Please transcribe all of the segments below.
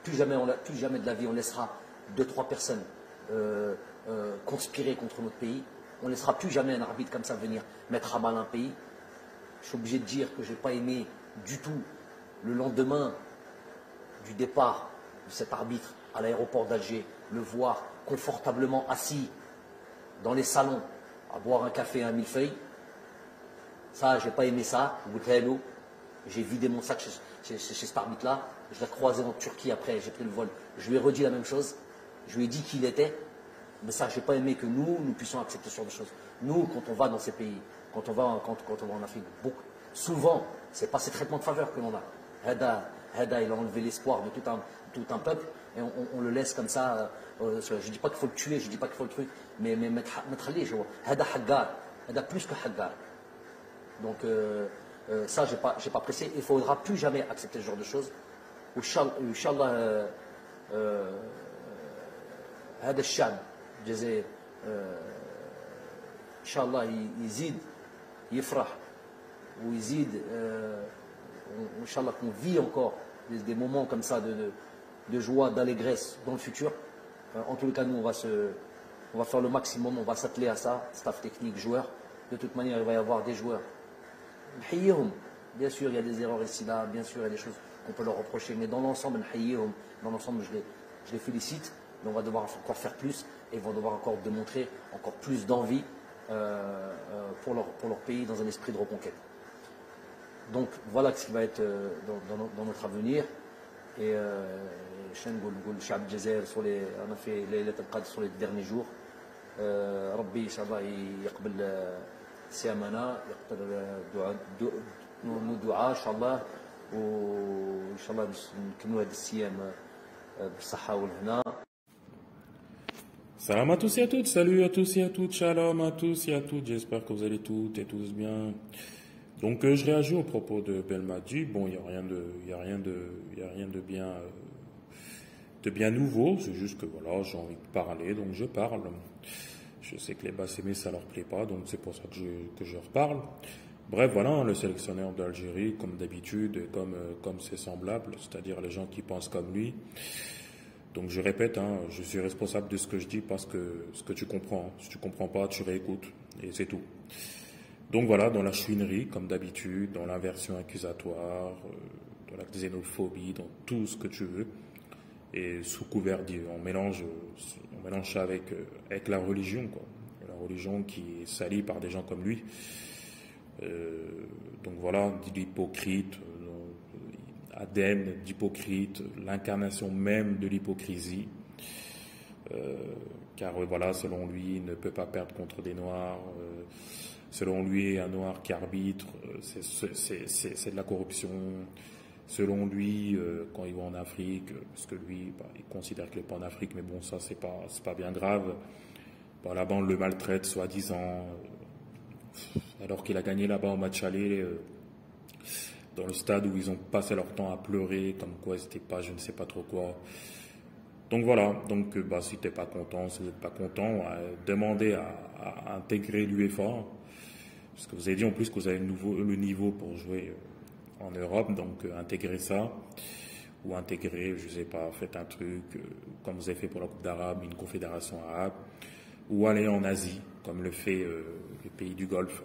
plus jamais de la vie on laissera deux, trois personnes conspirer contre notre pays. On ne laissera plus jamais un arbitre comme ça venir mettre à mal un pays. Je suis obligé de dire que je n'ai pas aimé du tout le lendemain du départ de cet arbitre à l'aéroport d'Alger, le voir confortablement assis dans les salons à boire un café et un millefeuille. Ça, je n'ai pas aimé ça. J'ai vidé mon sac chez cet arbitre-là. Je l'ai croisé en Turquie après, j'ai pris le vol. Je lui ai redit la même chose. Je lui ai dit qui il était. Mais ça, je n'ai pas aimé que nous puissions accepter ce genre de choses. Nous, quand on va dans ces pays, quand on va en Afrique, souvent, ce n'est pas ces traitements de faveur que l'on a. Heda, il a enlevé l'espoir de tout un peuple et on le laisse comme ça. Je ne dis pas qu'il faut le tuer, je ne dis pas qu'il faut le truc, mais mettre Heda Haggar, Heda plus que Haggar. Donc ça, je n'ai pas apprécié. Il ne faudra plus jamais accepter ce genre de choses. Inch'Allah, هذا الشعب الجزائر ان شاء الله يزيد يفرح ويزيد ان شاء الله qu'on vit encore des moments comme ça de joie, d'allégresse dans le futur. En tous les cas, nous on va faire le maximum, on va s'atteler à ça, staff technique, joueurs. De toute manière, il va y avoir des joueurs. Bien sûr, il y a des erreurs ici là, bien sûr, il y a des choses qu'on peut leur reprocher, mais dans l'ensemble, je les félicite. Mais on va devoir encore faire plus et ils vont devoir encore démontrer encore plus d'envie pour leur pays dans un esprit de reconquête. Donc voilà ce qui va être dans notre avenir. Et on a fait Laylat al-Qadr sur les derniers jours. Rabbi Inch'Allah يقبل صيامنا يقبل nos دعاء Inch'Allah وإن شاء الله نكملوا هذا الصيام بالصحة والهنا. Salam à tous et à toutes, salut à tous et à toutes, shalom à tous et à toutes, j'espère que vous allez toutes et tous bien. Donc je réagis au propos de Belmadi. Bon, il n'y a rien de bien nouveau, c'est juste que voilà, j'ai envie de parler, donc je parle. Je sais que les Bassémés ça leur plaît pas, donc c'est pour ça que je reparle. Bref, voilà, le sélectionneur d'Algérie, comme d'habitude, comme ses semblables, c'est-à-dire les gens qui pensent comme lui. Donc je répète, je suis responsable de ce que je dis parce que ce que tu comprends. Si tu comprends pas, tu réécoutes et c'est tout. Donc voilà, dans la chouinerie, comme d'habitude, dans l'inversion accusatoire, dans la xénophobie, dans tout ce que tu veux. Et sous couvert on mélange ça avec la religion, quoi. La religion qui est salie par des gens comme lui. Donc voilà, l'hypocrite, Aden d'hypocrite, l'incarnation même de l'hypocrisie, car voilà, selon lui, il ne peut pas perdre contre des noirs, selon lui, un noir qui arbitre, c'est de la corruption, selon lui, quand il va en Afrique, parce que lui, il considère qu'il n'est pas en Afrique, mais bon, ça, c'est pas bien grave, là-bas, on le maltraite, soi-disant, alors qu'il a gagné là-bas au match aller, dans le stade où ils ont passé leur temps à pleurer, comme quoi c'était pas je ne sais pas trop quoi. Donc voilà, donc si t'es pas content, si vous n'êtes pas content, demandez à intégrer l'UEFA, parce que vous avez dit en plus que vous avez le niveau pour jouer en Europe, donc intégrez ça, ou intégrer, je sais pas, faites un truc comme vous avez fait pour la Coupe d'Arabe, une confédération arabe, ou aller en Asie, comme le fait les pays du Golfe.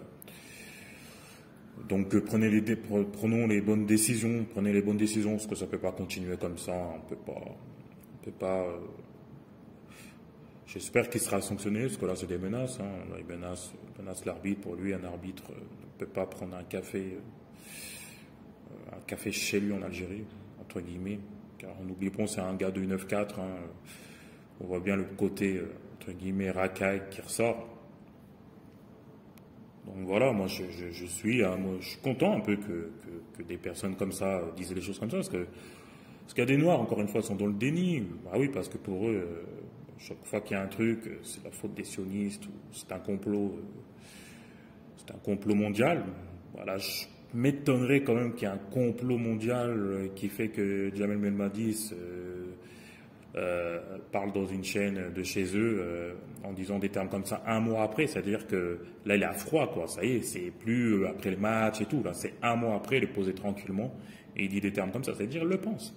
Donc prenons les bonnes décisions, parce que ça peut pas continuer comme ça, on peut pas. J'espère qu'il sera sanctionné, parce que là c'est des menaces, Là, il menace l'arbitre. Pour lui, un arbitre ne peut pas prendre un café chez lui en Algérie, entre guillemets, car n'oublions pas, c'est un gars de 9-4, on voit bien le côté entre guillemets racaille qui ressort. Donc voilà, moi je suis content un peu que des personnes comme ça disent les choses comme ça, parce qu'il y a des Noirs, encore une fois, sont dans le déni. Ah oui, parce que pour eux, chaque fois qu'il y a un truc, c'est la faute des sionistes, ou c'est un complot mondial. Voilà, je m'étonnerais quand même qu'il y ait un complot mondial qui fait que Jamel Belmadi parle dans une chaîne de chez eux en disant des termes comme ça un mois après, c'est-à-dire que là il est à froid, quoi. Ça y est, c'est plus après le match et tout, là c'est un mois après, il est posé tranquillement et il dit des termes comme ça, c'est-à-dire il le pense.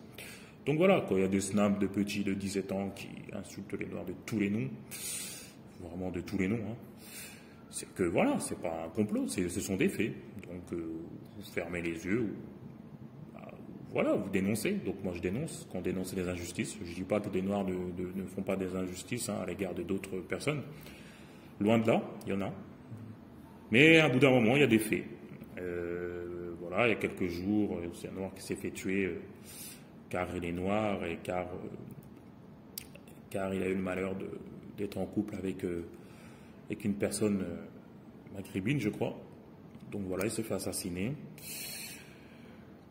Donc voilà, quand il y a des snaps de petits de 17 ans qui insultent les Noirs de tous les noms, vraiment de tous les noms, hein, c'est que voilà, c'est pas un complot, ce sont des faits. Donc vous fermez les yeux, voilà, vous dénoncez. Donc moi je dénonce, qu'on dénonce des injustices. Je ne dis pas que des Noirs ne font pas des injustices à l'égard de d'autres personnes. Loin de là, il y en a. Mais à bout d'un moment, il y a des faits. Voilà, il y a quelques jours, c'est un Noir qui s'est fait tuer car il est noir et car il a eu le malheur d'être en couple avec une personne maghrébine, je crois. Donc voilà, il s'est fait assassiner.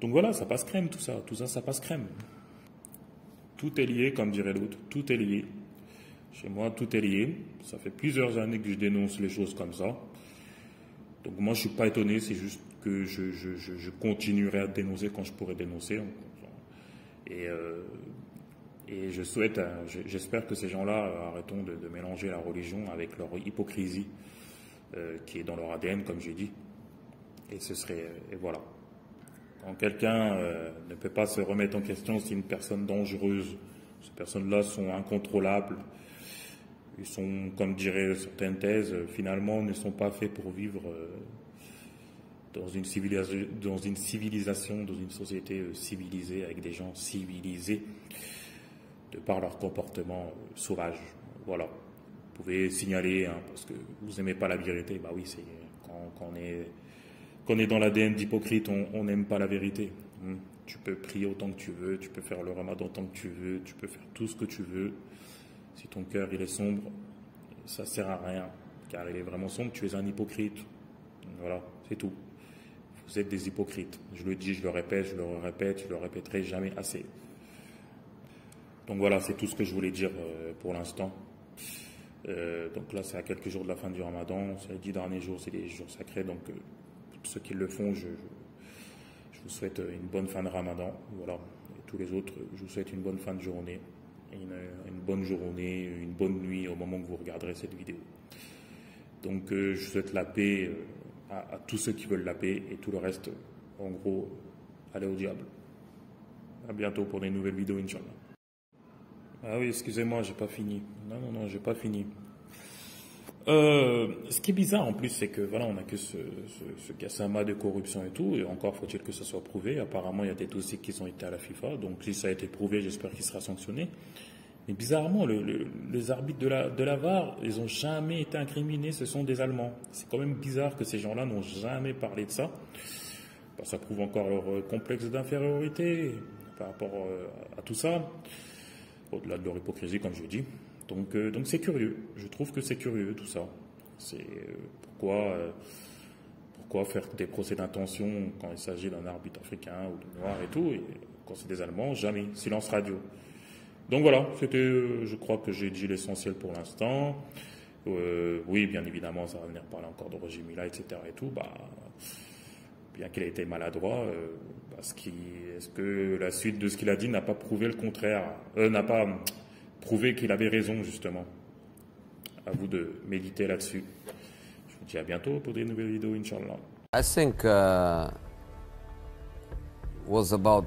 Donc voilà, ça passe crème tout ça. Tout ça, ça passe crème. Tout est lié, comme dirait l'autre. Tout est lié. Chez moi, tout est lié. Ça fait plusieurs années que je dénonce les choses comme ça. Donc moi, je ne suis pas étonné. C'est juste que je continuerai à dénoncer quand je pourrai dénoncer. Et je souhaite, j'espère que ces gens-là arrêteront de mélanger la religion avec leur hypocrisie qui est dans leur ADN, comme j'ai dit. Et ce serait, et voilà. Quand quelqu'un ne peut pas se remettre en question, c'est une personne dangereuse. Ces personnes-là sont incontrôlables. Ils sont, comme diraient certaines thèses, finalement ne sont pas faits pour vivre dans une civilisation, dans une société civilisée, avec des gens civilisés, de par leur comportement sauvage. Voilà. Vous pouvez signaler, hein, parce que vous n'aimez pas la vérité. Bah oui, c'est quand on est dans l'ADN d'hypocrite, on n'aime pas la vérité. Tu peux prier autant que tu veux, tu peux faire le ramadan autant que tu veux, tu peux faire tout ce que tu veux. Si ton cœur il est sombre, ça ne sert à rien, car il est vraiment sombre, tu es un hypocrite. Voilà, c'est tout. Vous êtes des hypocrites. Je le dis, je le répète, je le répéterai jamais assez. Donc voilà, c'est tout ce que je voulais dire pour l'instant. Donc là, c'est à quelques jours de la fin du ramadan. C'est les 10 derniers jours, c'est des jours sacrés. Donc pour ceux qui le font, je vous souhaite une bonne fin de ramadan. Voilà. Et tous les autres, je vous souhaite une bonne fin de journée. Une bonne journée, une bonne nuit au moment que vous regarderez cette vidéo. Donc je souhaite la paix à tous ceux qui veulent la paix et tout le reste, en gros, allez au diable. À bientôt pour des nouvelles vidéos, Inch'Allah. Ah oui, excusez-moi, j'ai pas fini. Non, j'ai pas fini. Ce qui est bizarre en plus, c'est que voilà, on n'a que ce cassama de corruption et tout, et encore faut-il que ce soit prouvé. Apparemment, il y a des dossiers qui ont été à la FIFA, donc si ça a été prouvé, j'espère qu'il sera sanctionné. Mais bizarrement, les arbitres de la VAR, ils n'ont jamais été incriminés, ce sont des Allemands. C'est quand même bizarre que ces gens-là n'ont jamais parlé de ça. Ça prouve encore leur complexe d'infériorité par rapport à tout ça, au-delà de leur hypocrisie, comme je l'ai dit. Donc c'est curieux, je trouve que c'est curieux tout ça. C'est pourquoi faire des procès d'intention quand il s'agit d'un arbitre africain ou de noir et tout, et quand c'est des Allemands, jamais, silence radio. Donc voilà, c'était, je crois que j'ai dit l'essentiel pour l'instant. Oui, bien évidemment, ça va venir parler encore de Roger Mila, etc. et tout. Bien qu'il ait été maladroit, est-ce que la suite de ce qu'il a dit n'a pas prouvé le contraire, n'a pas prouvé qu'il avait raison, justement. À vous de méditer là-dessus. Je vous dis à bientôt pour des nouvelles vidéos, Inch'Allah. I think was about,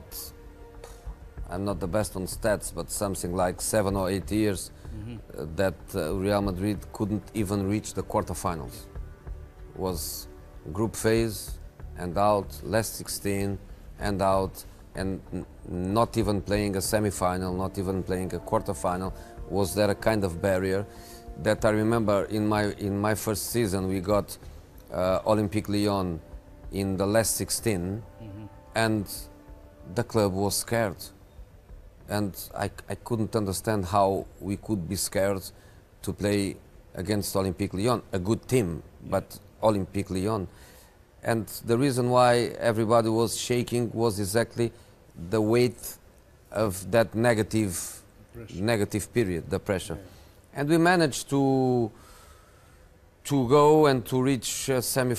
I'm not the best on stats, but something like 7 or 8 years that Real Madrid couldn't even reach the quarterfinals. Was group phase and out, last 16 and out, and not even playing a semi-final, not even playing a quarter-final. Was there a kind of barrier that I remember in my first season we got Olympique Lyon in the last 16 and the club was scared, and I couldn't understand how we could be scared to play against Olympique Lyon, a good team, but Olympique Lyon. And the reason why everybody was shaking was exactly the weight of that negative period, the pressure. And we managed to go and to reach semi-final.